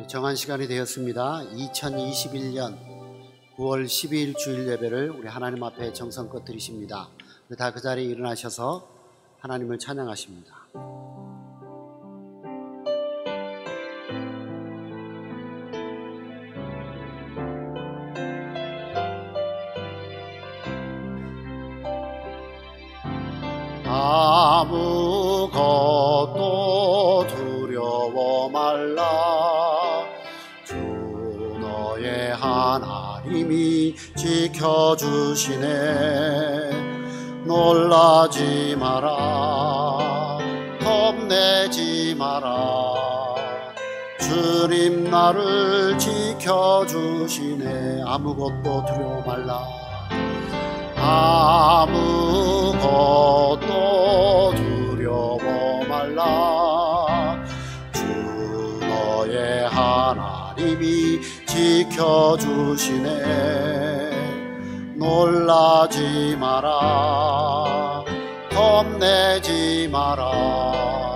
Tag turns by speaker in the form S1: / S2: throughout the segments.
S1: 정한 시간이 되었습니다. 2021년 9월 12일 주일 예배를 우리 하나님 앞에 정성껏 드리십니다. 다 그 자리에 일어나셔서 하나님을 찬양하십니다. 아무것도 두려워 말라. 주 너의 하나님이 지켜주시네. 놀라지 마라. 겁내지 마라. 주님 나를 지켜주시네. 아무것도 두려워 말라. 아무것도 두려워 말라. 주 너의 하나님이 지켜주시네. 놀라지 마라. 겁내지 마라.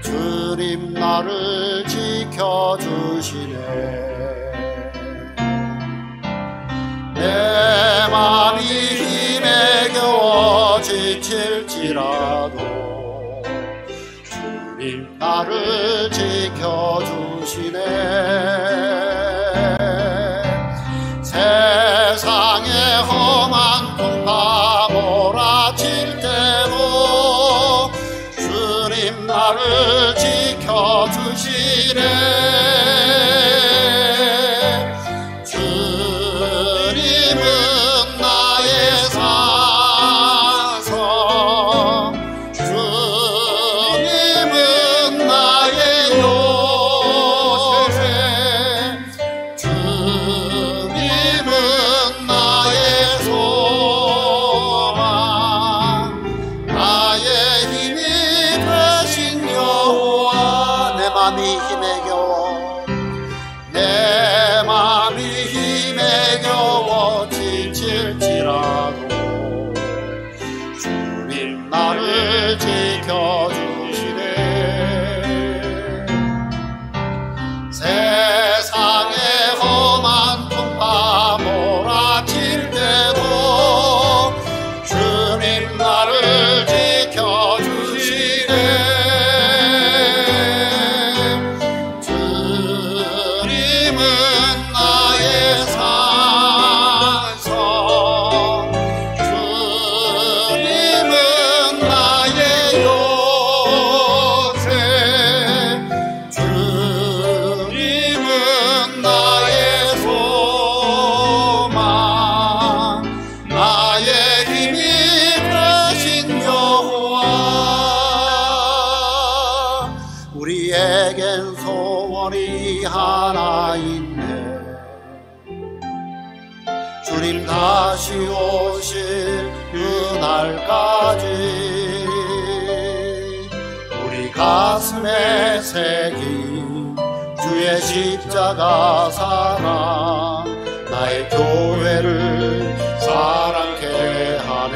S1: 주님 나를 지켜주시네. 내 맘이 힘에 겨워 지칠지라도 주님 나를 지켜주시네. 세상에 험한 풍파 몰아칠 때도 주님 나를 지켜주시네. 우리에겐 소원이 하나 있네. 주님 다시 오실 그날까지 우리 가슴에 새긴 주의 십자가 사랑 나의 교회를 사랑케 하네.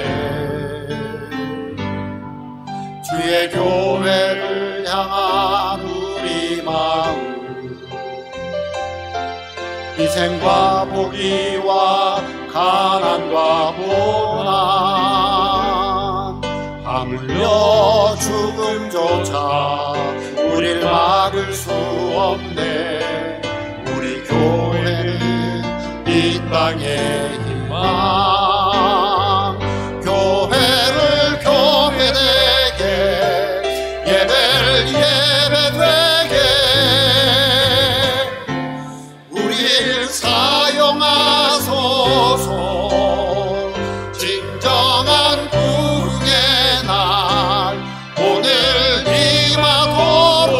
S1: 주의 교회를 향한 우리 마음 희생과 포기와 가난과 고난 하물며 죽음조차 우릴 막을 수 없네. 우리 교회는 이 땅의 희망. 교회를 교회되게 예배를 예배되게 우릴 사용하소서. 진정한 부흥의 날 오늘 임하도록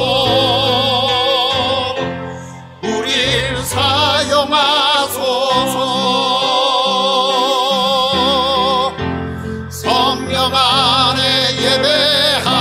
S1: 우릴 사용하소서. 성령 안에 예배하리라.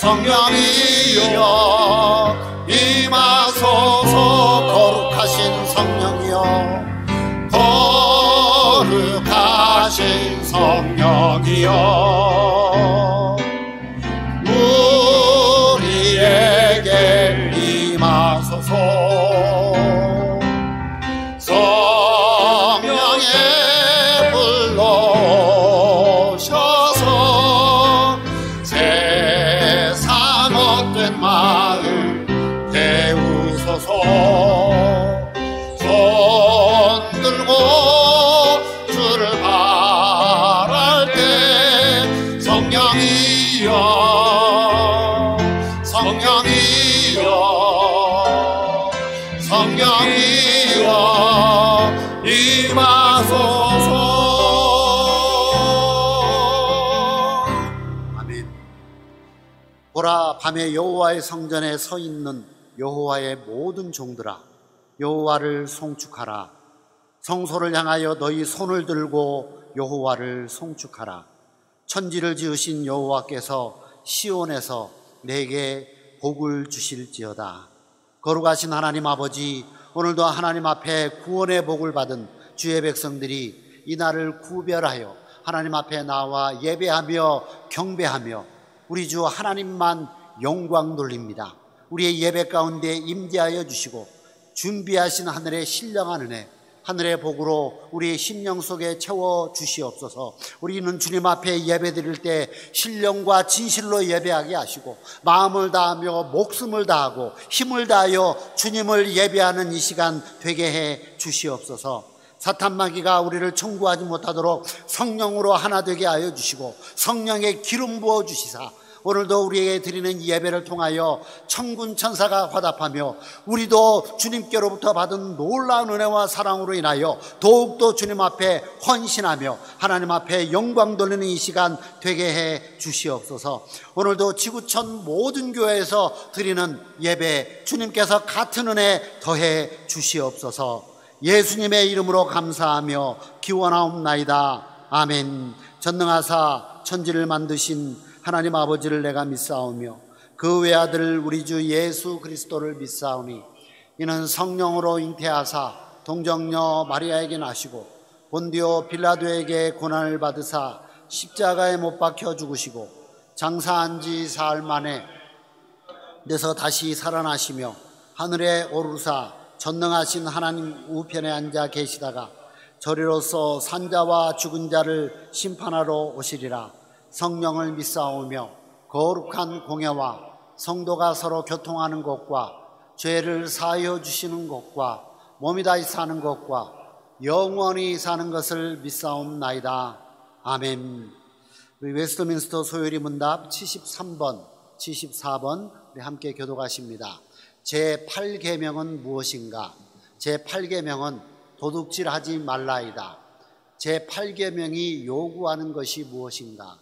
S1: 성령이여 임하소서. 거룩하신 성령이여, 거룩하신 성령이여 우리에게 임하소서. 성령의 불로 오셔서 세상 헛된 마음 태우소서. 손 들고 주를 바랄 때 성령이여, 성령이여, 성령이여 임하소서. 아멘. 보라, 밤에 여호와의 성전에 서 있는 여호와의 모든 종들아, 여호와를 송축하라. 성소를 향하여 너희 손을 들고 여호와를 송축하라. 천지를 지으신 여호와께서 시온에서 내게 복을 주실지어다. 거룩하신 하나님 아버지, 오늘도 하나님 앞에 구원의 복을 받은 주의 백성들이 이 날을 구별하여 하나님 앞에 나와 예배하며 경배하며 우리 주 하나님만 영광 돌립니다. 우리의 예배 가운데 임재하여 주시고 준비하신 하늘의 신령한 은혜, 하늘의 복으로 우리의 심령 속에 채워 주시옵소서. 우리는 주님 앞에 예배 드릴 때 신령과 진실로 예배하게 하시고 마음을 다하며 목숨을 다하고 힘을 다하여 주님을 예배하는 이 시간 되게 해 주시옵소서. 사탄 마귀가 우리를 청구하지 못하도록 성령으로 하나 되게 하여 주시고 성령의 기름 부어 주시사 오늘도 우리에게 드리는 예배를 통하여 천군 천사가 화답하며 우리도 주님께로부터 받은 놀라운 은혜와 사랑으로 인하여 더욱더 주님 앞에 헌신하며 하나님 앞에 영광 돌리는 이 시간 되게 해 주시옵소서. 오늘도 지구촌 모든 교회에서 드리는 예배 주님께서 같은 은혜 더해 주시옵소서. 예수님의 이름으로 감사하며 기원하옵나이다. 아멘. 전능하사 천지를 만드신 하나님 아버지를 내가 믿사오며 그 외아들 우리 주 예수 그리스도를 믿사오니 이는 성령으로 잉태하사 동정녀 마리아에게 나시고 본디오 빌라도에게 고난을 받으사 십자가에 못 박혀 죽으시고 장사한 지 사흘 만에 내서 다시 살아나시며 하늘에 오르사 전능하신 하나님 우편에 앉아 계시다가 저리로서 산자와 죽은 자를 심판하러 오시리라. 성령을 믿사오며 거룩한 공예와 성도가 서로 교통하는 것과 죄를 사하여 주시는 것과 몸이 다시 사는 것과 영원히 사는 것을 믿사옵나이다. 아멘. 우리 웨스트민스터 소요리 문답 73번, 74번 우리 함께 교독하십니다. 제8계명은 무엇인가? 제8계명은 도둑질하지 말라이다. 제8계명이 요구하는 것이 무엇인가?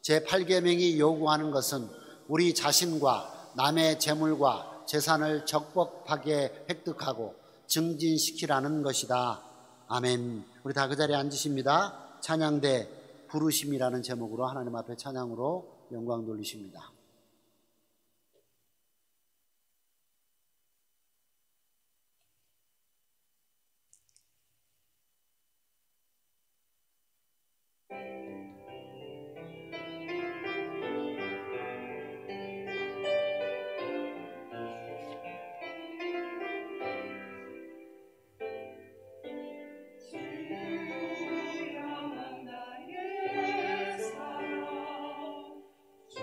S1: 제8계명이 요구하는 것은 우리 자신과 남의 재물과 재산을 적법하게 획득하고 증진시키라는 것이다. 아멘. 우리 다 그 자리에 앉으십니다. 찬양대 부르심이라는 제목으로 하나님 앞에 찬양으로 영광 돌리십니다.
S2: 주여 나의 사랑, 주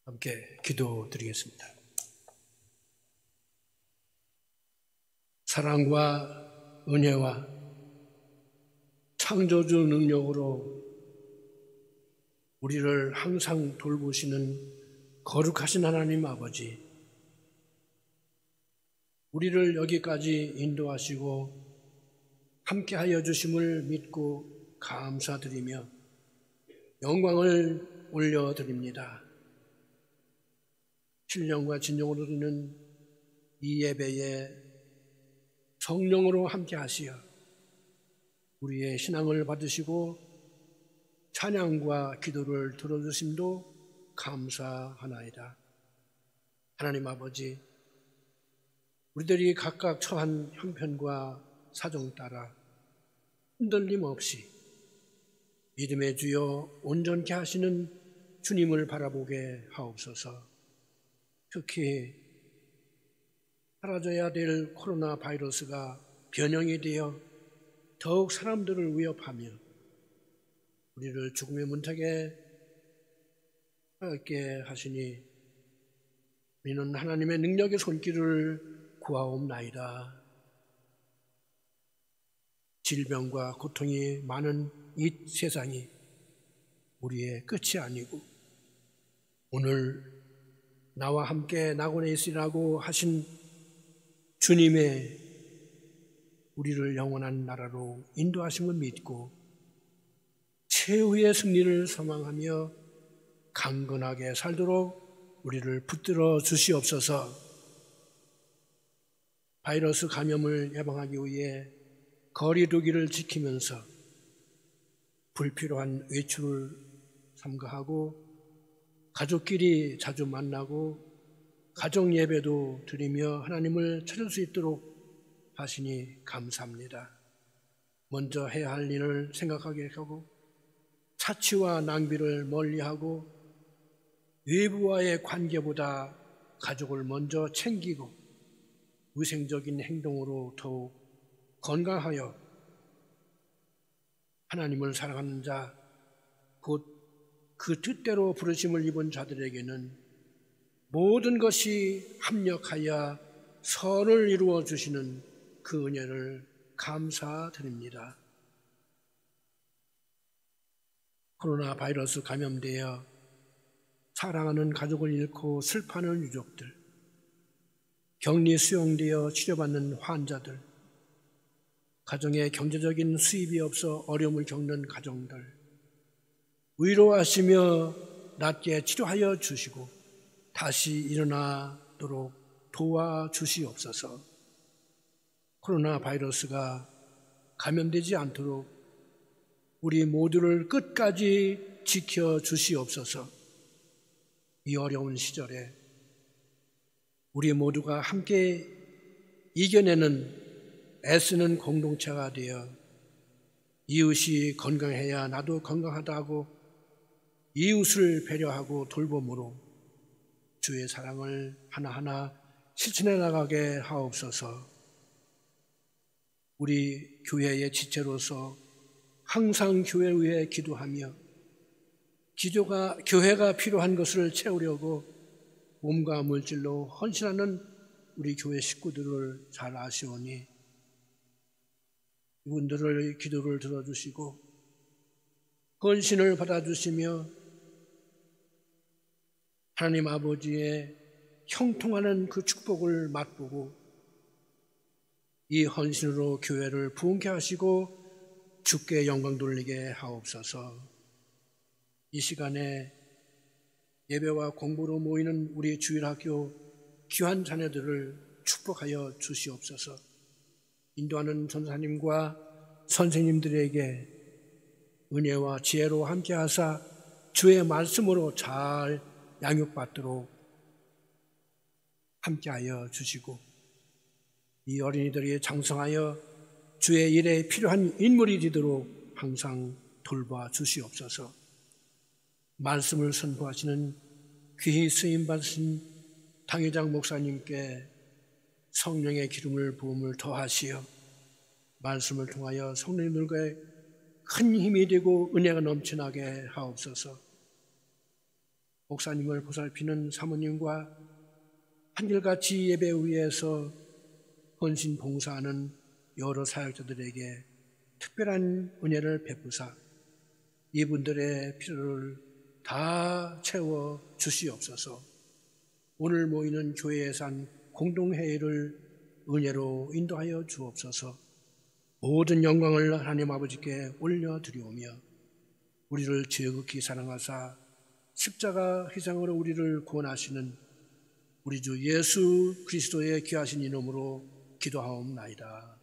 S2: 함께 기도드리겠습니다. 사랑과 은혜와 창조주 능력으로 우리를 항상 돌보시는 거룩하신 하나님 아버지, 우리를 여기까지 인도하시고 함께하여 주심을 믿고 감사드리며 영광을 올려드립니다. 신령과 진정으로 드리는 이 예배에 성령으로 함께하시어 우리의 신앙을 받으시고 찬양과 기도를 들어주심도 감사하나이다. 하나님 아버지, 우리들이 각각 처한 형편과 사정 따라 흔들림 없이 믿음의 주여 온전케 하시는 주님을 바라보게 하옵소서. 특히 사라져야 될 코로나 바이러스가 변형이 되어 더욱 사람들을 위협하며 우리를 죽음의 문턱에 빠지게 하시니 우리는 하나님의 능력의 손길을 구하옵나이다. 질병과 고통이 많은 이 세상이 우리의 끝이 아니고 오늘 나와 함께 낙원에 있으라고 하신 주님의 우리를 영원한 나라로 인도하심을 믿고 최후의 승리를 소망하며 강건하게 살도록 우리를 붙들어 주시옵소서. 바이러스 감염을 예방하기 위해 거리 두기를 지키면서 불필요한 외출을 삼가하고 가족끼리 자주 만나고 가정 예배도 드리며 하나님을 찾을 수 있도록 하시니 감사합니다. 먼저 해야 할 일을 생각하게 하고 사치와 낭비를 멀리하고 외부와의 관계보다 가족을 먼저 챙기고 위생적인 행동으로 더욱 건강하여 하나님을 사랑하는 자, 곧 그 뜻대로 부르심을 입은 자들에게는 모든 것이 합력하여 선을 이루어 주시는 그 은혜를 감사드립니다. 코로나 바이러스 감염되어 사랑하는 가족을 잃고 슬퍼하는 유족들, 격리 수용되어 치료받는 환자들, 가정에 경제적인 수입이 없어 어려움을 겪는 가정들, 위로하시며 낫게 치료하여 주시고 다시 일어나도록 도와주시옵소서. 코로나 바이러스가 감염되지 않도록 우리 모두를 끝까지 지켜주시옵소서. 이 어려운 시절에 우리 모두가 함께 이겨내는 애쓰는 공동체가 되어 이웃이 건강해야 나도 건강하다고 이웃을 배려하고 돌봄으로 주의 사랑을 하나하나 실천해 나가게 하옵소서. 우리 교회의 지체로서 항상 교회를 위해 기도하며 교회가 필요한 것을 채우려고 몸과 물질로 헌신하는 우리 교회 식구들을 잘 아시오니 이분들의 기도를 들어주시고 헌신을 받아주시며 하나님 아버지의 형통하는 그 축복을 맛보고 이 헌신으로 교회를 부흥케 하시고 주께 영광 돌리게 하옵소서. 이 시간에 예배와 공부로 모이는 우리 주일학교 귀한 자녀들을 축복하여 주시옵소서. 인도하는 전사님과 선생님들에게 은혜와 지혜로 함께하사 주의 말씀으로 잘 양육받도록 함께하여 주시고 이 어린이들이 장성하여 주의 일에 필요한 인물이 되도록 항상 돌봐 주시옵소서. 말씀을 선포하시는 귀히 쓰임받으신 당회장 목사님께 성령의 기름을 부음을 더하시어 말씀을 통하여 성령님들과의 큰 힘이 되고 은혜가 넘쳐나게 하옵소서. 목사님을 보살피는 사모님과 한결같이 예배 위에서 헌신 봉사하는 여러 사역자들에게 특별한 은혜를 베푸사 이분들의 필요를 다 채워 주시옵소서. 오늘 모이는 교회에 산 공동회의를 은혜로 인도하여 주옵소서. 모든 영광을 하나님 아버지께 올려드리오며 우리를 지극히 사랑하사 십자가 희생으로 우리를 구원하시는 우리 주 예수 그리스도의 귀하신 이름으로 기도하옵나이다.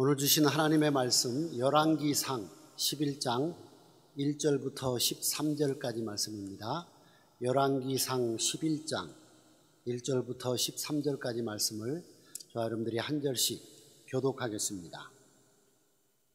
S1: 오늘 주신 하나님의 말씀 열왕기상 11장 1절부터 13절까지 말씀입니다. 열왕기상 11장 1절부터 13절까지 말씀을 저와 여러분들이 한 절씩 교독하겠습니다.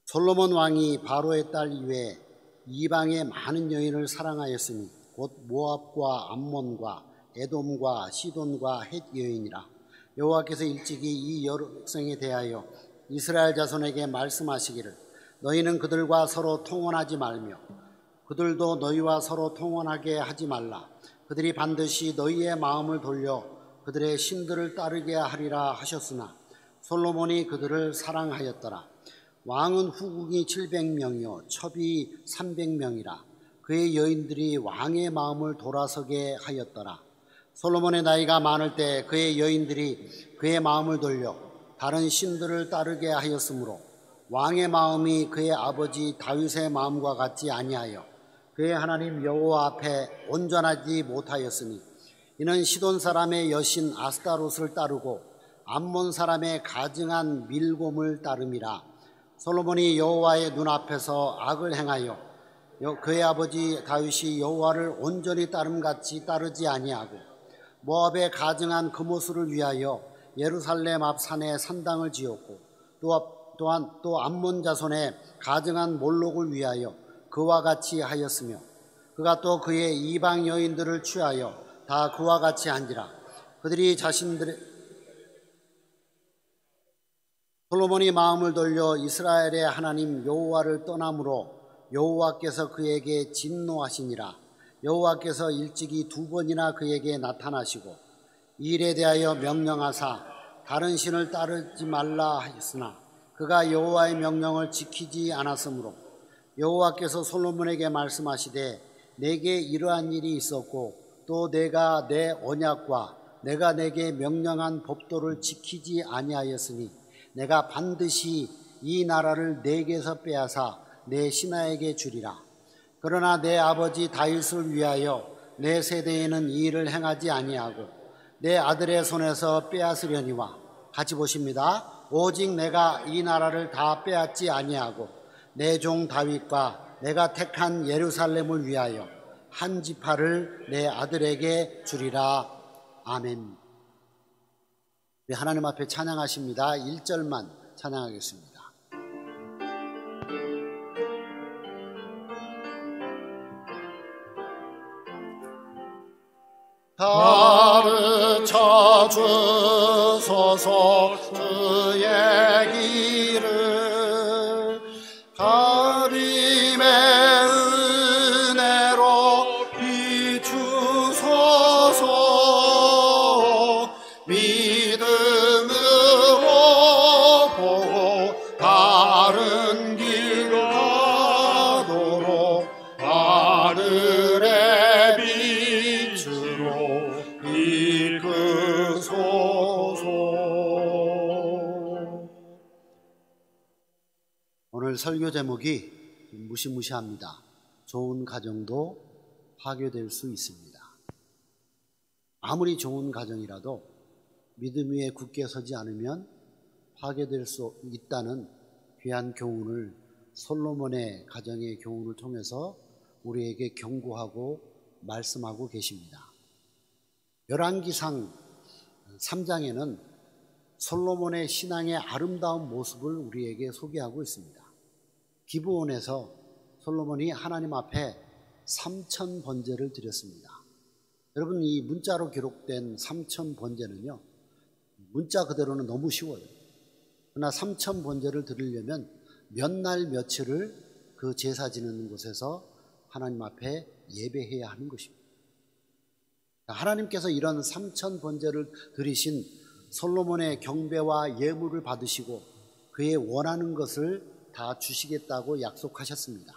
S1: 솔로몬 왕이 바로의 딸 이외에 이방의 많은 여인을 사랑하였으니 곧 모압과 암몬과 에돔과 시돈과 헷 여인이라. 여호와께서 일찍이 이 여성에 대하여 이스라엘 자손에게 말씀하시기를 너희는 그들과 서로 통혼하지 말며 그들도 너희와 서로 통혼하게 하지 말라. 그들이 반드시 너희의 마음을 돌려 그들의 신들을 따르게 하리라 하셨으나 솔로몬이 그들을 사랑하였더라. 왕은 후궁이 700명이요 첩이 300명이라. 그의 여인들이 왕의 마음을 돌아서게 하였더라. 솔로몬의 나이가 많을 때 그의 여인들이 그의 마음을 돌려 다른 신들을 따르게 하였으므로 왕의 마음이 그의 아버지 다윗의 마음과 같지 아니하여 그의 하나님 여호와 앞에 온전하지 못하였으니 이는 시돈 사람의 여신 아스타롯을 따르고 암몬 사람의 가증한 밀곰을 따름이라. 솔로몬이 여호와의 눈앞에서 악을 행하여 그의 아버지 다윗이 여호와를 온전히 따름같이 따르지 아니하고 모압의 가증한 그모스를 위하여 예루살렘 앞 산에 산당을 지었고 또한 암몬 자손의 가증한 몰록을 위하여 그와 같이 하였으며 그가 또 그의 이방 여인들을 취하여 다 그와 같이 한지라. 그들이 자신들의 솔로몬이 마음을 돌려 이스라엘의 하나님 여호와를 떠남으로 여호와께서 그에게 진노하시니라. 여호와께서 일찍이 2번이나 그에게 나타나시고 이 일에 대하여 명령하사 다른 신을 따르지 말라 하였으나 그가 여호와의 명령을 지키지 않았으므로 여호와께서 솔로몬에게 말씀하시되 내게 이러한 일이 있었고 또 내가 내 언약과 내가 내게 명령한 법도를 지키지 아니하였으니 내가 반드시 이 나라를 내게서 빼앗아 내 신하에게 주리라. 그러나 내 아버지 다윗을 위하여 내 세대에는 이 일을 행하지 아니하고 내 아들의 손에서 빼앗으려니와. 같이 보십니다. 오직 내가 이 나라를 다 빼앗지 아니하고 내 종 다윗과 내가 택한 예루살렘을 위하여 한 지파를 내 아들에게 주리라. 아멘. 우리 하나님 앞에 찬양하십니다. 1절만 찬양하겠습니다. 가르쳐 주소서 주의 길을 가림의 은혜로 비추소서 믿음으로 보고 바른 길 가도록 하늘의 빛으로 이끄소서. 오늘 설교 제목이 무시무시합니다. 좋은 가정도 파괴될 수 있습니다. 아무리 좋은 가정이라도 믿음 위에 굳게 서지 않으면 파괴될 수 있다는 귀한 교훈을 솔로몬의 가정의 교훈을 통해서 우리에게 경고하고 말씀하고 계십니다. 열왕기상 3장에는 솔로몬의 신앙의 아름다운 모습을 우리에게 소개하고 있습니다. 기브온에서 솔로몬이 하나님 앞에 3천 번제를 드렸습니다. 여러분, 이 문자로 기록된 3천 번제는요, 문자 그대로는 너무 쉬워요. 그러나 3천 번제를 드리려면 몇 날 며칠을 그 제사 지내는 곳에서 하나님 앞에 예배해야 하는 것입니다. 하나님께서 이런 3천 번제를 드리신 솔로몬의 경배와 예물을 받으시고 그의 원하는 것을 다 주시겠다고 약속하셨습니다.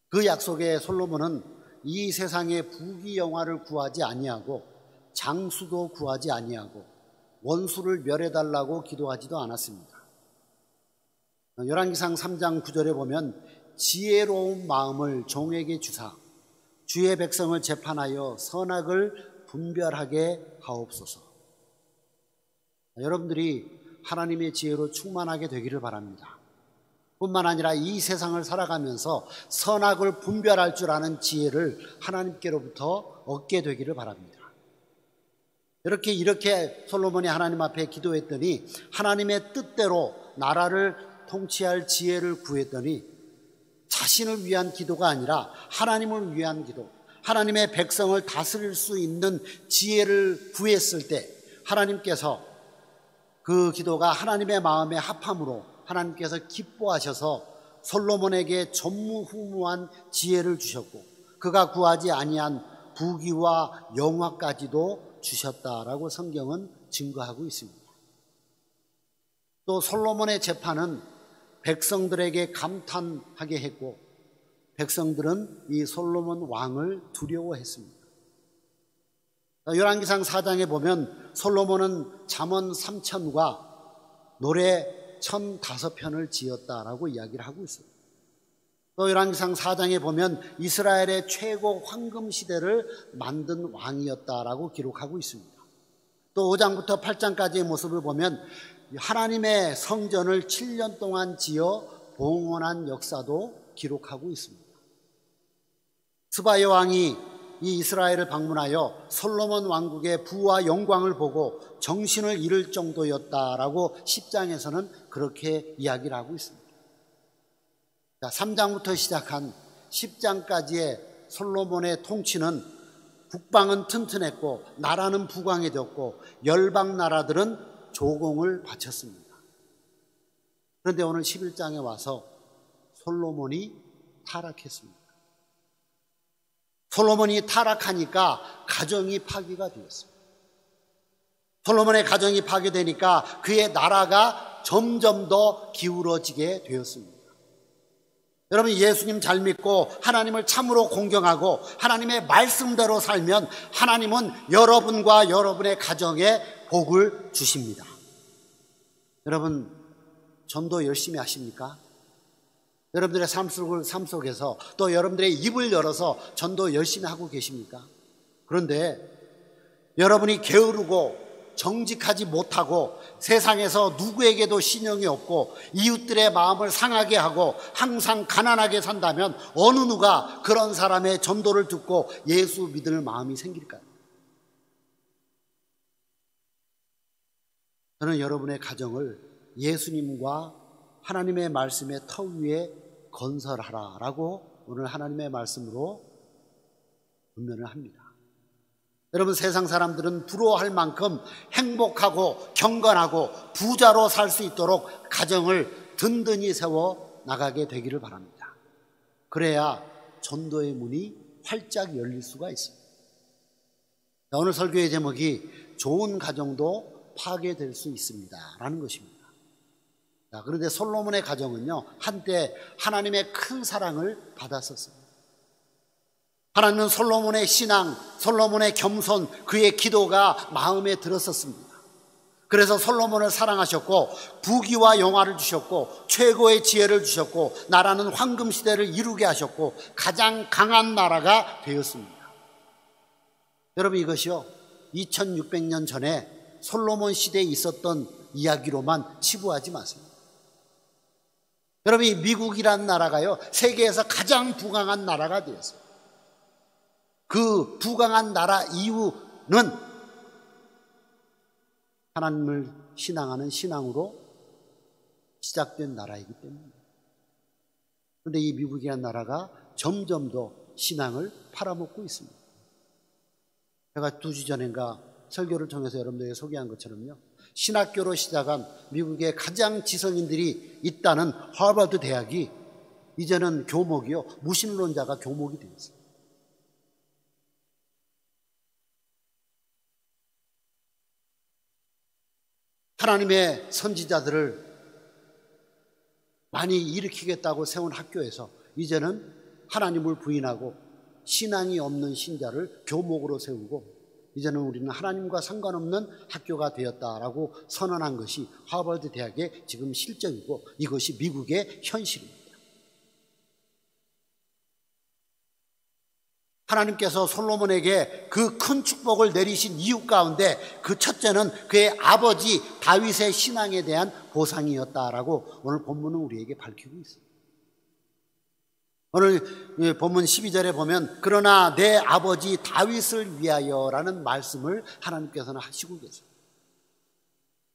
S1: 그 약속에 솔로몬은 이 세상의 부귀영화를 구하지 아니하고 장수도 구하지 아니하고 원수를 멸해달라고 기도하지도 않았습니다. 열왕기상 3장 9절에 보면 지혜로운 마음을 종에게 주사 주의 백성을 재판하여 선악을 분별하게 하옵소서. 여러분들이 하나님의 지혜로 충만하게 되기를 바랍니다. 뿐만 아니라 이 세상을 살아가면서 선악을 분별할 줄 아는 지혜를 하나님께로부터 얻게 되기를 바랍니다. 이렇게 솔로몬이 하나님 앞에 기도했더니 하나님의 뜻대로 나라를 통치할 지혜를 구했더니 자신을 위한 기도가 아니라 하나님을 위한 기도, 하나님의 백성을 다스릴 수 있는 지혜를 구했을 때 하나님께서 그 기도가 하나님의 마음에 합함으로 하나님께서 기뻐하셔서 솔로몬에게 전무후무한 지혜를 주셨고 그가 구하지 아니한 부귀와 영화까지도 주셨다라고 성경은 증거하고 있습니다. 또 솔로몬의 재판은 백성들에게 감탄하게 했고 백성들은 이 솔로몬 왕을 두려워했습니다. 열왕기상 4장에 보면 솔로몬은 잠언 3천과 노래 1,005편을 지었다라고 이야기를 하고 있어요. 또 열왕기상 4장에 보면 이스라엘의 최고 황금 시대를 만든 왕이었다라고 기록하고 있습니다. 또 5장부터 8장까지의 모습을 보면 하나님의 성전을 7년 동안 지어 봉헌한 역사도 기록하고 있습니다. 스바야 왕이 이 이스라엘을 방문하여 솔로몬 왕국의 부와 영광을 보고 정신을 잃을 정도였다라고 10장에서는 그렇게 이야기를 하고 있습니다. 3장부터 시작한 10장까지의 솔로몬의 통치는 국방은 튼튼했고 나라는 부강해졌고 열방 나라들은 조공을 바쳤습니다. 그런데 오늘 11장에 와서 솔로몬이 타락했습니다. 솔로몬이 타락하니까 가정이 파괴가 되었습니다. 솔로몬의 가정이 파괴되니까 그의 나라가 점점 더 기울어지게 되었습니다. 여러분, 예수님 잘 믿고 하나님을 참으로 공경하고 하나님의 말씀대로 살면 하나님은 여러분과 여러분의 가정에 복을 주십니다. 여러분, 전도 열심히 하십니까? 여러분들의 삶 속에서 또 여러분들의 입을 열어서 전도 열심히 하고 계십니까? 그런데 여러분이 게으르고 정직하지 못하고 세상에서 누구에게도 신용이 없고 이웃들의 마음을 상하게 하고 항상 가난하게 산다면 어느 누가 그런 사람의 전도를 듣고 예수 믿을 마음이 생길까요? 저는 여러분의 가정을 예수님과 하나님의 말씀의 터 위에 건설하라라고 오늘 하나님의 말씀으로 권면을 합니다. 여러분, 세상 사람들은 부러워할 만큼 행복하고 경건하고 부자로 살 수 있도록 가정을 든든히 세워 나가게 되기를 바랍니다. 그래야 전도의 문이 활짝 열릴 수가 있습니다. 오늘 설교의 제목이 좋은 가정도 파괴될 수 있습니다 라는 것입니다. 그런데 솔로몬의 가정은요, 한때 하나님의 큰 사랑을 받았었습니다. 하나님은 솔로몬의 신앙, 솔로몬의 겸손, 그의 기도가 마음에 들었었습니다. 그래서 솔로몬을 사랑하셨고 부귀와 영화를 주셨고 최고의 지혜를 주셨고 나라는 황금시대를 이루게 하셨고 가장 강한 나라가 되었습니다. 여러분, 이것이요 2600년 전에 솔로몬 시대에 있었던 이야기로만 치부하지 마세요. 여러분, 이 미국이라는 나라가요 세계에서 가장 부강한 나라가 되었어요. 그 부강한 나라 이유는 하나님을 신앙하는 신앙으로 시작된 나라이기 때문입니다. 그런데 이 미국이라는 나라가 점점 더 신앙을 팔아먹고 있습니다. 제가 2주 전인가 설교를 통해서 여러분들에게 소개한 것처럼요, 신학교로 시작한 미국의 가장 지성인들이 있다는 하버드 대학이 이제는 교목이요, 무신론자가 교목이 되어 있습니다. 하나님의 선지자들을 많이 일으키겠다고 세운 학교에서 이제는 하나님을 부인하고 신앙이 없는 신자를 교목으로 세우고, 이제는 우리는 하나님과 상관없는 학교가 되었다라고 선언한 것이 하버드 대학의 지금 실정이고, 이것이 미국의 현실입니다. 하나님께서 솔로몬에게 그 큰 축복을 내리신 이유 가운데 그 첫째는 그의 아버지 다윗의 신앙에 대한 보상이었다라고 오늘 본문은 우리에게 밝히고 있습니다. 오늘 본문 12절에 보면 그러나 내 아버지 다윗을 위하여라는 말씀을 하나님께서는 하시고 계세요.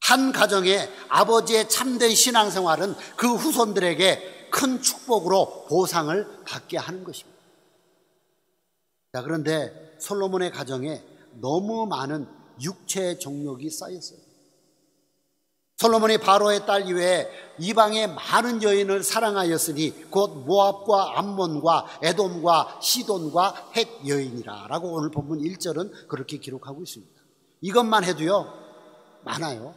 S1: 한 가정의 아버지의 참된 신앙생활은 그 후손들에게 큰 축복으로 보상을 받게 하는 것입니다. 자, 그런데 솔로몬의 가정에 너무 많은 육체의 정욕이 쌓였어요. 솔로몬이 바로의 딸 이외에 이방의 많은 여인을 사랑하였으니 곧 모압과 암몬과 에돔과 시돈과 헷 여인이라 라고 오늘 본문 1절은 그렇게 기록하고 있습니다. 이것만 해도요 많아요.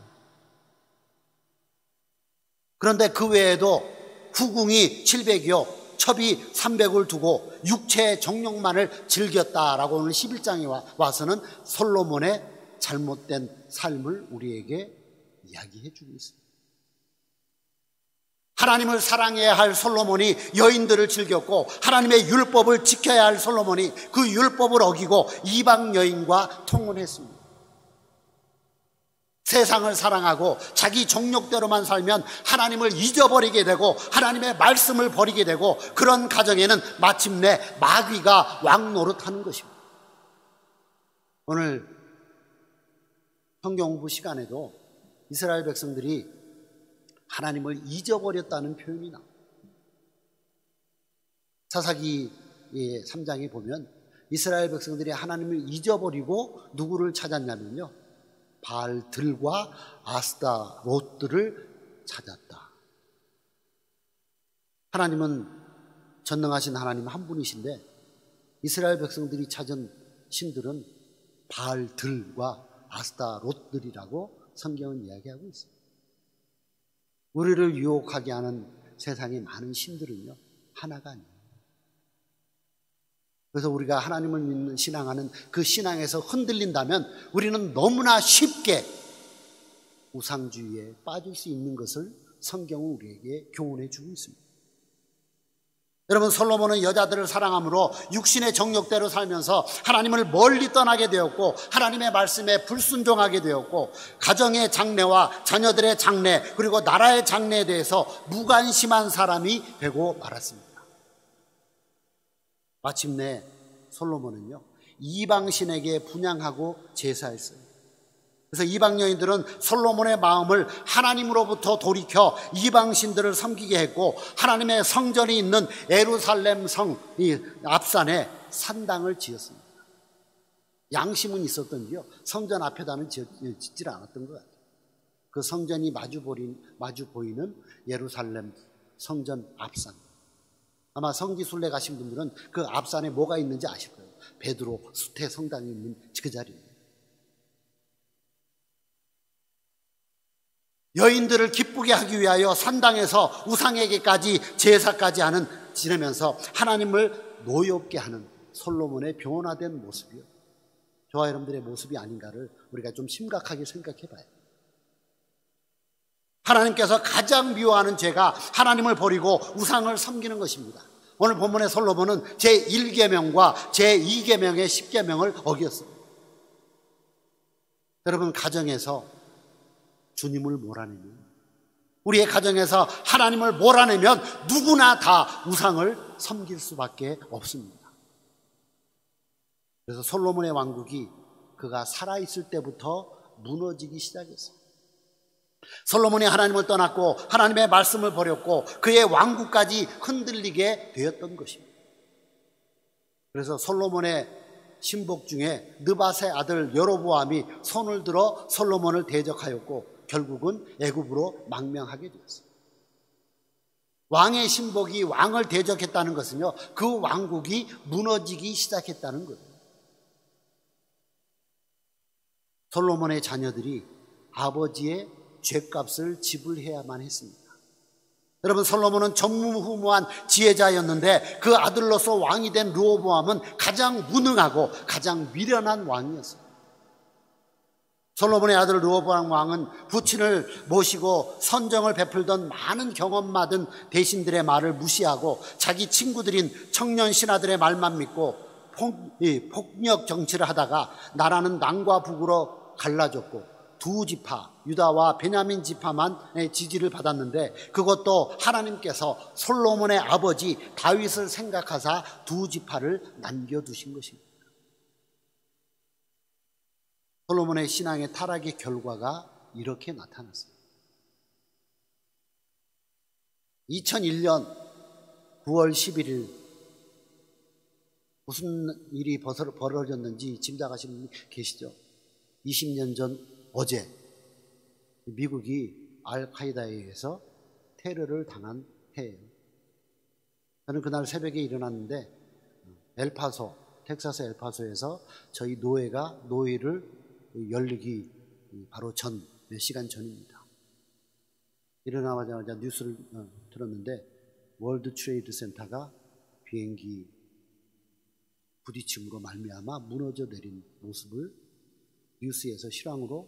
S1: 그런데 그 외에도 후궁이 700이요 첩이 300을 두고 육체의 정욕만을 즐겼다라고 오늘 11장에 와서는 솔로몬의 잘못된 삶을 우리에게 이야기해 주고 있습니다. 하나님을 사랑해야 할 솔로몬이 여인들을 즐겼고, 하나님의 율법을 지켜야 할 솔로몬이 그 율법을 어기고 이방 여인과 통혼했습니다. 세상을 사랑하고 자기 정욕대로만 살면 하나님을 잊어버리게 되고 하나님의 말씀을 버리게 되고, 그런 가정에는 마침내 마귀가 왕노릇하는 것입니다. 오늘 성경 공부 시간에도 이스라엘 백성들이 하나님을 잊어버렸다는 표현이 나옵니다. 사사기 3장에 보면 이스라엘 백성들이 하나님을 잊어버리고 누구를 찾았냐면요, 바알들과 아스타롯들을 찾았다. 하나님은 전능하신 하나님 한 분이신데 이스라엘 백성들이 찾은 신들은 바알들과 아스타롯들이라고 성경은 이야기하고 있습니다. 우리를 유혹하게 하는 세상의 많은 신들은요 하나가 아니에요. 그래서 우리가 하나님을 믿는 신앙하는 그 신앙에서 흔들린다면 우리는 너무나 쉽게 우상주의에 빠질 수 있는 것을 성경은 우리에게 교훈해 주고 있습니다. 여러분, 솔로몬은 여자들을 사랑함으로 육신의 정욕대로 살면서 하나님을 멀리 떠나게 되었고, 하나님의 말씀에 불순종하게 되었고, 가정의 장래와 자녀들의 장래 그리고 나라의 장래에 대해서 무관심한 사람이 되고 말았습니다. 마침내 솔로몬은요 이방신에게 분향하고 제사했어요. 그래서 이방 여인들은 솔로몬의 마음을 하나님으로부터 돌이켜 이방신들을 섬기게 했고, 하나님의 성전이 있는 예루살렘 성 이 앞산에 산당을 지었습니다. 양심은 있었던지요 성전 앞에다는 짓질 않았던 것 같아요. 그 성전이 마주 보이는 예루살렘 성전 앞산, 아마 성지순례 가신 분들은 그 앞산에 뭐가 있는지 아실 거예요. 베드로 수태 성당이 있는 그 자리입니다. 여인들을 기쁘게 하기 위하여 산당에서 우상에게까지 제사까지 지내면서 하나님을 노엽게 하는 솔로몬의 변화된 모습이요, 저와 여러분들의 모습이 아닌가를 우리가 좀 심각하게 생각해 봐요. 하나님께서 가장 미워하는 죄가 하나님을 버리고 우상을 섬기는 것입니다. 오늘 본문의 솔로몬은 제1계명과 제2계명의 10계명을 어겼어요. 여러분, 가정에서 주님을 몰아내면, 우리의 가정에서 하나님을 몰아내면 누구나 다 우상을 섬길 수밖에 없습니다. 그래서 솔로몬의 왕국이 그가 살아있을 때부터 무너지기 시작했어요. 솔로몬이 하나님을 떠났고 하나님의 말씀을 버렸고 그의 왕국까지 흔들리게 되었던 것입니다. 그래서 솔로몬의 신복 중에 느밧의 아들 여로보암이 손을 들어 솔로몬을 대적하였고 결국은 애굽으로 망명하게 되었어요. 왕의 신복이 왕을 대적했다는 것은요, 그 왕국이 무너지기 시작했다는 거예요. 솔로몬의 자녀들이 아버지의 죗값을 지불해야만 했습니다. 여러분, 솔로몬은 전무후무한 지혜자였는데 그 아들로서 왕이 된 르호보암은 가장 무능하고 가장 미련한 왕이었어요. 솔로몬의 아들 르호보암 왕은 부친을 모시고 선정을 베풀던 많은 경험 많은 대신들의 말을 무시하고 자기 친구들인 청년 신하들의 말만 믿고 폭력 정치를 하다가 나라는 남과 북으로 갈라졌고 두 지파, 유다와 베냐민 지파만의 지지를 받았는데 그것도 하나님께서 솔로몬의 아버지 다윗을 생각하사 두 지파를 남겨두신 것입니다. 솔로몬의 신앙의 타락의 결과가 이렇게 나타났어요. 2001년 9월 11일 무슨 일이 벌어졌는지 짐작하시는 분 계시죠? 20년 전 어제 미국이 알카이다에 의해서 테러를 당한 해예요. 저는 그날 새벽에 일어났는데 엘파소, 텍사스 엘파소에서 저희 노회를 열리기 바로 전 몇 시간 전입니다. 일어나자마자 뉴스를 들었는데 월드 트레이드 센터가 비행기 부딪힘으로 말미암아 무너져 내린 모습을 뉴스에서 실황으로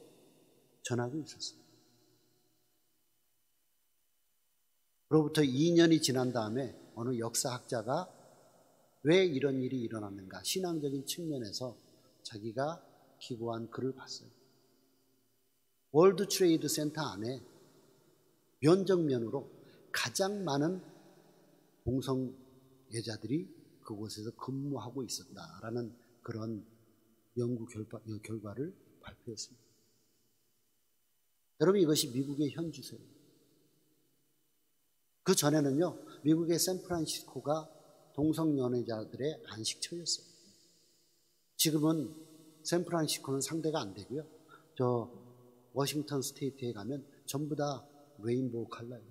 S1: 전하고 있었어요. 그로부터 2년이 지난 다음에 어느 역사학자가 왜 이런 일이 일어났는가 신앙적인 측면에서 자기가 기고한 글을 봤어요. 월드 트레이드 센터 안에 면적면으로 가장 많은 동성애자들이 그곳에서 근무하고 있었다라는 그런 연구 결과를 발표했습니다. 여러분, 이것이 미국의 현주소예요. 그 전에는요, 미국의 샌프란시스코가 동성연애자들의 안식처였어요. 지금은 샌프란시스코는 상대가 안 되고요. 저 워싱턴 스테이트에 가면 전부 다 레인보우 컬러예요.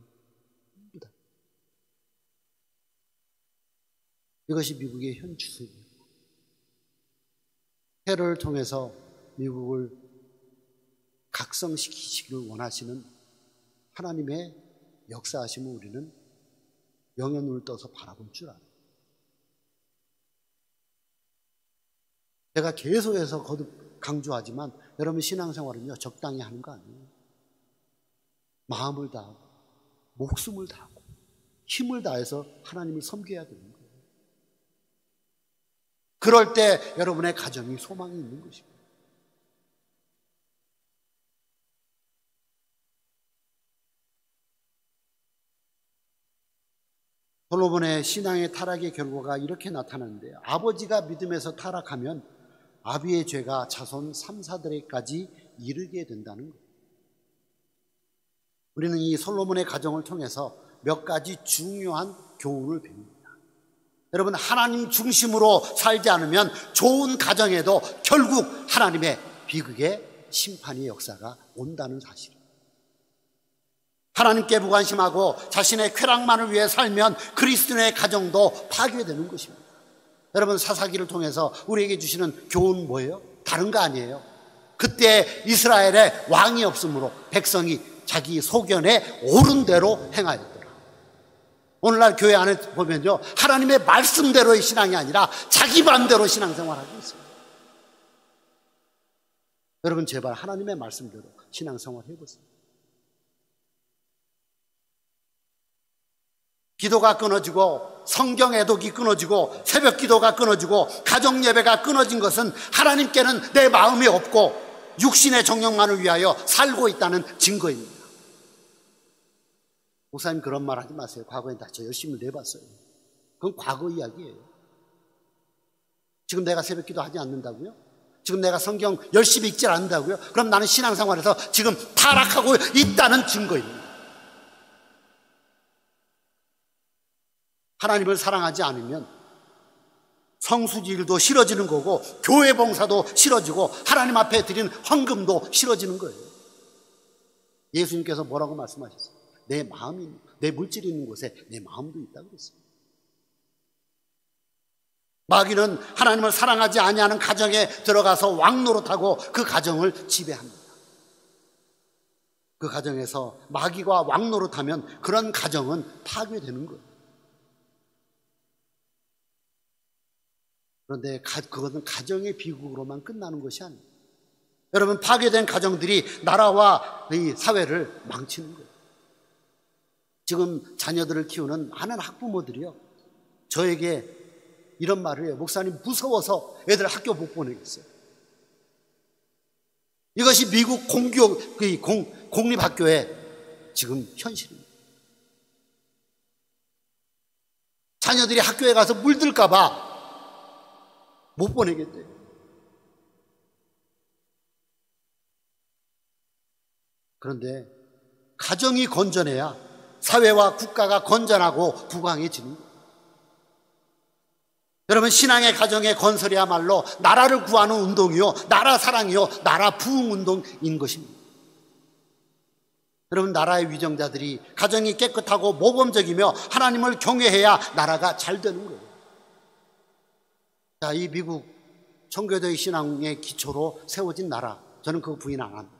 S1: 전부 다. 이것이 미국의 현 추세입니다. 테러를 통해서 미국을 각성시키시기를 원하시는 하나님의 역사하심을 우리는 영의 눈을 떠서 바라볼 줄 알아요. 제가 계속해서 거듭 강조하지만 여러분 신앙생활은요 적당히 하는 거 아니에요. 마음을 다하고 목숨을 다하고 힘을 다해서 하나님을 섬겨야 되는 거예요. 그럴 때 여러분의 가정이 소망이 있는 것입니다. 솔로몬의 신앙의 타락의 결과가 이렇게 나타나는데요. 아버지가 믿음에서 타락하면 아비의 죄가 자손 3, 4대까지 이르게 된다는 거예요. 우리는 이 솔로몬의 가정을 통해서 몇 가지 중요한 교훈을 배웁니다. 여러분, 하나님 중심으로 살지 않으면 좋은 가정에도 결국 하나님의 비극의 심판의 역사가 온다는 사실. 하나님께 무관심하고 자신의 쾌락만을 위해 살면 그리스도인의 가정도 파괴되는 것입니다. 여러분, 사사기를 통해서 우리에게 주시는 교훈은 뭐예요? 다른 거 아니에요. 그때 이스라엘에 왕이 없으므로 백성이 자기 소견에 옳은 대로 행하였더라. 오늘날 교회 안에 보면요, 하나님의 말씀대로의 신앙이 아니라 자기 마음대로 신앙생활하고 있어요. 여러분, 제발 하나님의 말씀대로 신앙생활 해보세요. 기도가 끊어지고 성경 애독이 끊어지고 새벽 기도가 끊어지고 가정 예배가 끊어진 것은 하나님께는 내 마음이 없고 육신의 정욕만을 위하여 살고 있다는 증거입니다. 목사님 그런 말 하지 마세요. 과거에 다 저 열심히 내봤어요. 그건 과거 이야기예요. 지금 내가 새벽 기도 하지 않는다고요? 지금 내가 성경 열심히 읽질 않는다고요? 그럼 나는 신앙생활에서 지금 타락하고 있다는 증거입니다. 하나님을 사랑하지 않으면 성수질도 싫어지는 거고 교회 봉사도 싫어지고 하나님 앞에 드린 헌금도 싫어지는 거예요. 예수님께서 뭐라고 말씀하셨어요? 내 마음이, 내 물질이 있는 곳에 내 마음도 있다고 그랬어요. 마귀는 하나님을 사랑하지 아니하는 가정에 들어가서 왕노릇하고 그 가정을 지배합니다. 그 가정에서 마귀가 왕노릇하면 그런 가정은 파괴되는 거예요. 그런데 그것은 가정의 비극으로만 끝나는 것이 아니에요. 여러분, 파괴된 가정들이 나라와 이 사회를 망치는 거예요. 지금 자녀들을 키우는 많은 학부모들이요, 저에게 이런 말을 해요. 목사님, 무서워서 애들 학교 못 보내겠어요. 이것이 미국 공립학교의 지금 현실입니다. 자녀들이 학교에 가서 물들까 봐 못 보내겠대요. 그런데 가정이 건전해야 사회와 국가가 건전하고 부강해지는 거예요. 여러분, 신앙의 가정의 건설이야말로 나라를 구하는 운동이요, 나라 사랑이요, 나라 부흥 운동인 것입니다. 여러분, 나라의 위정자들이 가정이 깨끗하고 모범적이며 하나님을 경외해야 나라가 잘 되는 거예요. 자, 이 미국 청교도의 신앙의 기초로 세워진 나라, 저는 그거 부인 안 합니다.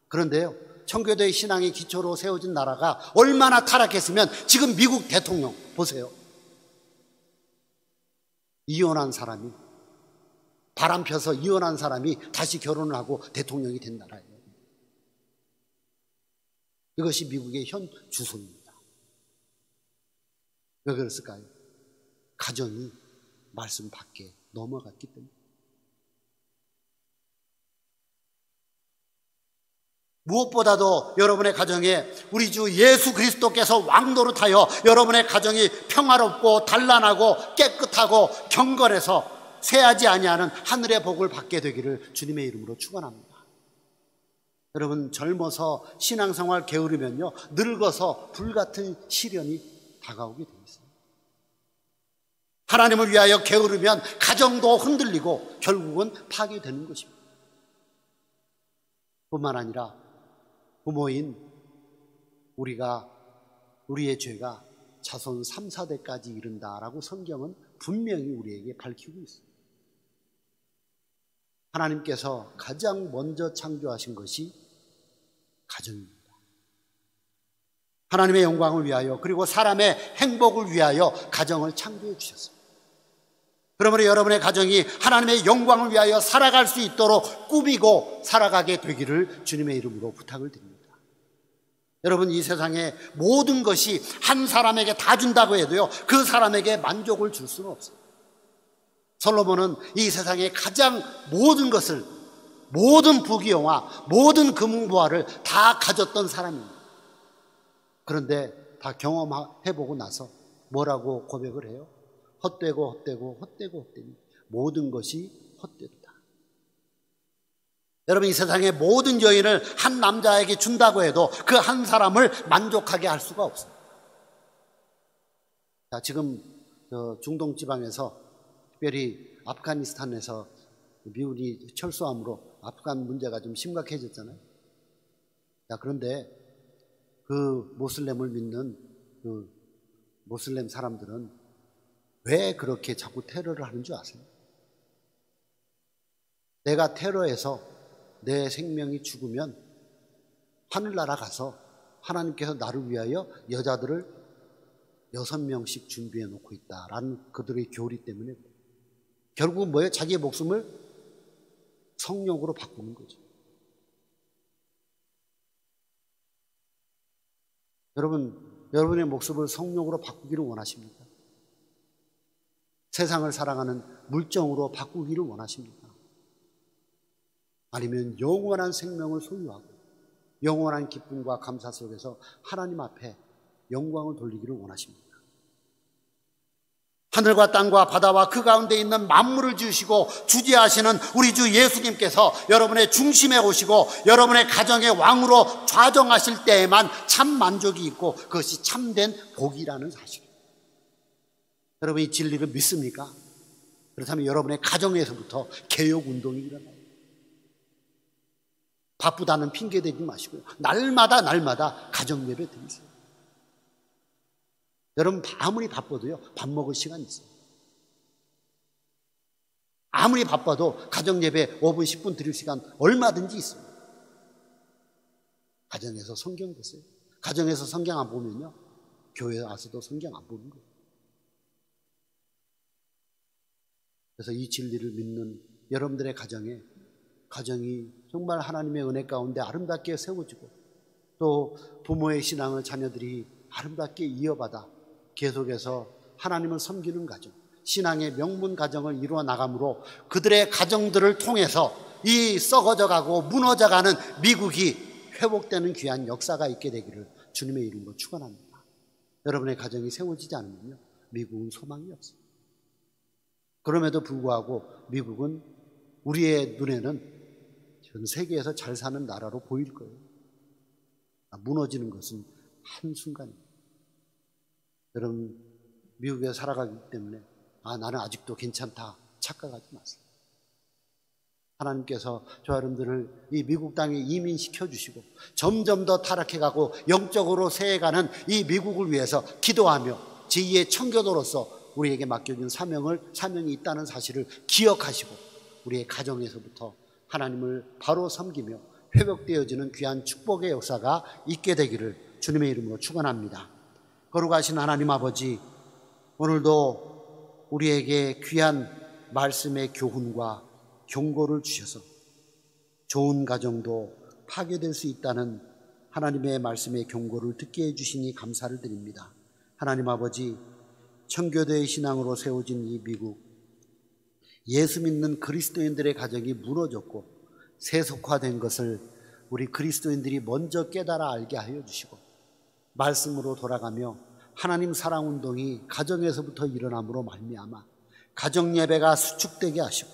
S1: 그런데요, 청교도의 신앙의 기초로 세워진 나라가 얼마나 타락했으면 지금 미국 대통령 보세요. 이혼한 사람이, 바람 펴서 이혼한 사람이 다시 결혼을 하고 대통령이 된 나라예요. 이것이 미국의 현 주소입니다. 왜 그랬을까요? 가정이 말씀 밖에 넘어갔기 때문에. 무엇보다도 여러분의 가정에 우리 주 예수 그리스도께서 왕노릇하여 여러분의 가정이 평화롭고 단란하고 깨끗하고 경건해서 쇠하지 아니하는 하늘의 복을 받게 되기를 주님의 이름으로 축원합니다. 여러분, 젊어서 신앙생활 게으르면요, 늙어서 불같은 시련이 다가오게 되어 있어요. 하나님을 위하여 게으르면 가정도 흔들리고 결국은 파괴되는 것입니다. 뿐만 아니라 부모인 우리의 죄가 자손 3, 4대까지 이른다라고 성경은 분명히 우리에게 밝히고 있습니다. 하나님께서 가장 먼저 창조하신 것이 가정입니다. 하나님의 영광을 위하여, 그리고 사람의 행복을 위하여 가정을 창조해 주셨습니다. 그러므로 여러분의 가정이 하나님의 영광을 위하여 살아갈 수 있도록 꾸미고 살아가게 되기를 주님의 이름으로 부탁을 드립니다. 여러분, 이 세상의 모든 것이 한 사람에게 다 준다고 해도요, 그 사람에게 만족을 줄 수는 없어요. 솔로몬은 이 세상의 가장 모든 것을, 모든 부귀영화, 모든 금웅부화를 다 가졌던 사람입니다. 그런데 다 경험해보고 나서 뭐라고 고백을 해요? 헛되고 헛되고 헛되고 헛되니 모든 것이 헛되다. 여러분, 이 세상의 모든 여인을 한 남자에게 준다고 해도 그 한 사람을 만족하게 할 수가 없습니다. 자, 지금 중동 지방에서, 특별히 아프가니스탄에서 미군이 철수함으로 아프간 문제가 좀 심각해졌잖아요. 자, 그런데 그 모슬렘을 믿는 그 모슬렘 사람들은 왜 그렇게 자꾸 테러를 하는 줄 아세요? 내가 테러해서 내 생명이 죽으면 하늘나라 가서 하나님께서 나를 위하여 여자들을 6명씩 준비해 놓고 있다라는 그들의 교리 때문에 결국은 뭐예요? 자기의 목숨을 성욕으로 바꾸는 거죠. 여러분의 목숨을 성욕으로 바꾸기를 원하십니까? 세상을 사랑하는 물정으로 바꾸기를 원하십니까? 아니면 영원한 생명을 소유하고 영원한 기쁨과 감사 속에서 하나님 앞에 영광을 돌리기를 원하십니까? 하늘과 땅과 바다와 그 가운데 있는 만물을 지으시고 주지하시는 우리 주 예수님께서 여러분의 중심에 오시고 여러분의 가정의 왕으로 좌정하실 때에만 참 만족이 있고 그것이 참된 복이라는 사실이에요. 여러분이 이 진리를 믿습니까? 그렇다면 여러분의 가정에서부터 개혁운동이 일어나요. 바쁘다는 핑계 대지 마시고요. 날마다 가정예배 드리세요. 여러분 아무리 바빠도요, 밥 먹을 시간이 있어요. 아무리 바빠도 가정예배 5분 10분 드릴 시간 얼마든지 있어요. 가정에서 성경 보세요. 가정에서 성경 안 보면요, 교회 와서도 성경 안 보는 거예요. 그래서 이 진리를 믿는 여러분들의 가정이 정말 하나님의 은혜 가운데 아름답게 세워지고 또 부모의 신앙을 자녀들이 아름답게 이어받아 계속해서 하나님을 섬기는 가정, 신앙의 명문 가정을 이루어 나감으로 그들의 가정들을 통해서 이 썩어져가고 무너져가는 미국이 회복되는 귀한 역사가 있게 되기를 주님의 이름으로 축원합니다. 여러분의 가정이 세워지지 않으면요, 미국은 소망이 없어요. 그럼에도 불구하고 미국은 우리의 눈에는 전 세계에서 잘 사는 나라로 보일 거예요. 무너지는 것은 한순간입니다. 여러분, 미국에 살아가기 때문에 나는 아직도 괜찮다 착각하지 마세요. 하나님께서 저 여러분들을 이 미국 땅에 이민시켜 주시고 점점 더 타락해가고 영적으로 새해가는 이 미국을 위해서 기도하며 제2의 청교도로서 우리에게 맡겨진 사명이 있다는 사실을 기억하시고 우리의 가정에서부터 하나님을 바로 섬기며 회복되어지는 귀한 축복의 역사가 있게 되기를 주님의 이름으로 축원합니다. 거룩하신 하나님 아버지, 오늘도 우리에게 귀한 말씀의 교훈과 경고를 주셔서 좋은 가정도 파괴될 수 있다는 하나님의 말씀의 경고를 듣게 해주시니 감사를 드립니다. 하나님 아버지, 청교도의 신앙으로 세워진 이 미국, 예수 믿는 그리스도인들의 가정이 무너졌고 세속화된 것을 우리 그리스도인들이 먼저 깨달아 알게 하여 주시고 말씀으로 돌아가며 하나님 사랑운동이 가정에서부터 일어남으로 말미암아 가정예배가 수축되게 하시고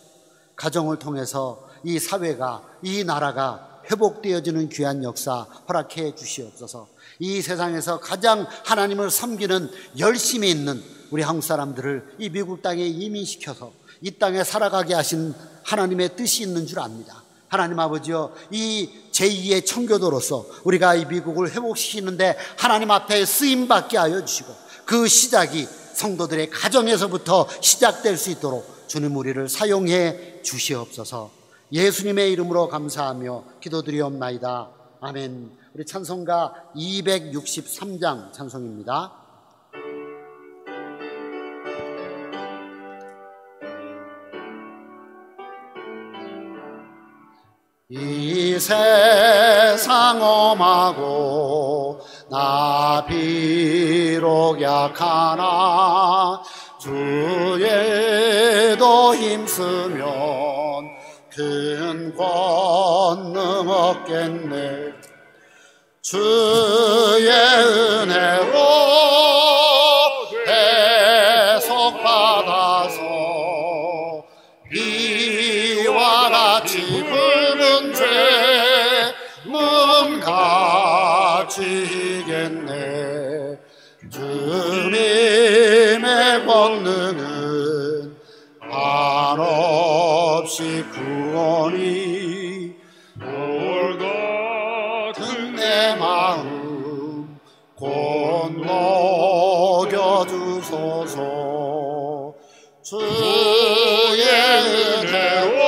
S1: 가정을 통해서 이 사회가, 이 나라가 회복되어지는 귀한 역사 허락해 주시옵소서. 이 세상에서 가장 하나님을 섬기는 열심히 있는 우리 한국 사람들을 이 미국 땅에 이민시켜서 이 땅에 살아가게 하신 하나님의 뜻이 있는 줄 압니다. 하나님 아버지여, 이 제2의 청교도로서 우리가 이 미국을 회복시키는데 하나님 앞에 쓰임받게 하여 주시고 그 시작이 성도들의 가정에서부터 시작될 수 있도록 주님 우리를 사용해 주시옵소서. 예수님의 이름으로 감사하며 기도드리옵나이다. 아멘. 우리 찬송가 263장 찬송입니다. 이 세상 엄하고 나 비록 약하나 주에도 힘쓰면 큰 권능 얻겠네. 주의 은혜로 대속받아서 비와 같이 붉은 죄는 갚히겠네. 주님의 권능은 한없이 구원이 돌 같은 내 마음 곧 녹여주소서. 주의 은혜로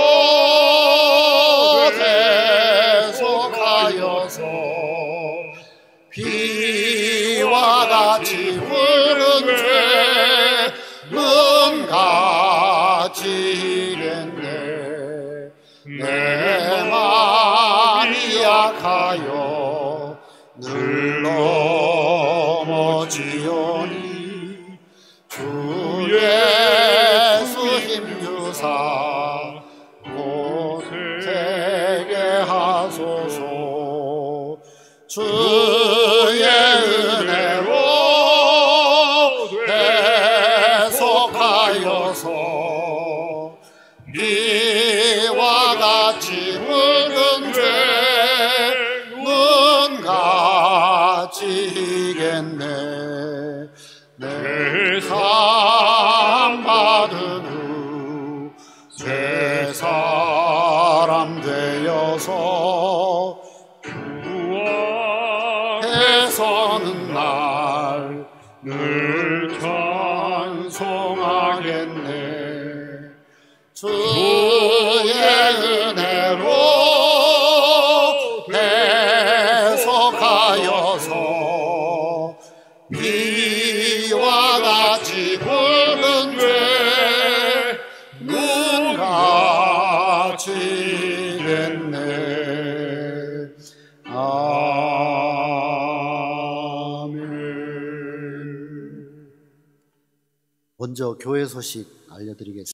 S1: 대속하여서 비와 같이 푸른 죄는 갚히겠네. 내 마음이 약하여 늘 넘어지오니 주 예수 힘주사 못되게 하소서. 주의 은혜로 대속하 값지겠네. 내 상 받은 후 새 사람 되어서 구원해서는 날 늘 찬송하겠네. 주의 은혜로 해석하여서 비와 같이 굵은 죄 눈 감치겠네. 아멘. 먼저 교회 소식 알려드리겠습니다.